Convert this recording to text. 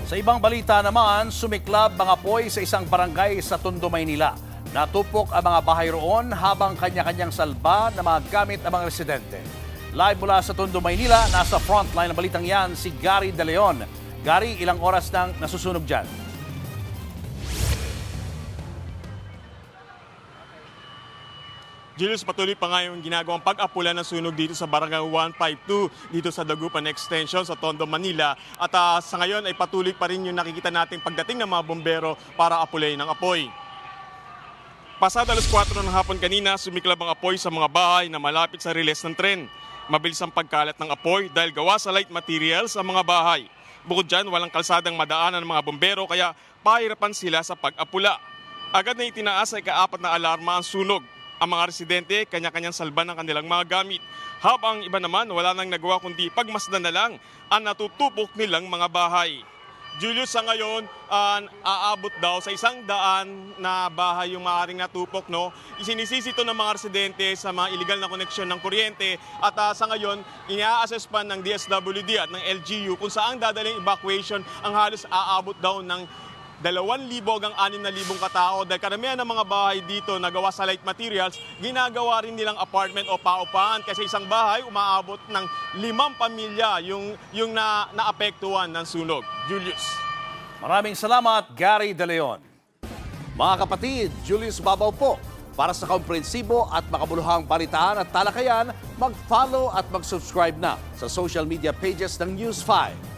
Sa ibang balita naman, sumiklab mga apoy sa isang barangay sa Tondo, Maynila. Natupok ang mga bahay roon habang kanya-kanyang salba na mga gamit ng mga residente. Live mula sa Tondo, Maynila, nasa frontline ng balitang yan si Gary De Leon. Gary, ilang oras nang nasusunog dyan? Julius, patuloy pa nga yung ginagawang pag-apula ng sunog dito sa Barangay 152 dito sa Dagupan Extension sa Tondo, Manila. At sa ngayon ay patuloy pa rin yung nakikita nating pagdating ng mga bombero para apulayin ng apoy. Pasado alas 4 ng hapon kanina, sumiklab ang apoy sa mga bahay na malapit sa riles ng tren. Mabilis ang pagkalat ng apoy dahil gawa sa light materials ang mga bahay. Bukod dyan, walang kalsadang madaanan ng mga bombero kaya pahirapan sila sa pag-apula. Agad na itinaas ay kaapat na alarma ang sunog. Ang mga residente, kanya-kanyang salban ng kanilang mga gamit. Habang iba naman, wala nang nagawa kundi pagmasdan na lang ang natutupok nilang mga bahay. Julius, sa ngayon, aabot daw sa 100 na bahay yung maaaring natupok. No? Isinisisi ito ng mga residente sa mga illegal na koneksyon ng kuryente. At sa ngayon, ina-assess pa ng DSWD at ng LGU kung saan dadaling evacuation ang halos aabot daw ng 2,000 hanggang 6,000 katao dahil karamihan ng mga bahay dito na gawa sa light materials, ginagawa rin nilang apartment o paupahan kasi isang bahay umaabot ng 5 pamilya yung naapektuhan ng sunog. Julius. Maraming salamat, Gary De Leon. Mga kapatid, Julius Babaw po. Para sa komprehensibo at makabuluhang balitaan at talakayan, mag-follow at mag-subscribe na sa social media pages ng News 5.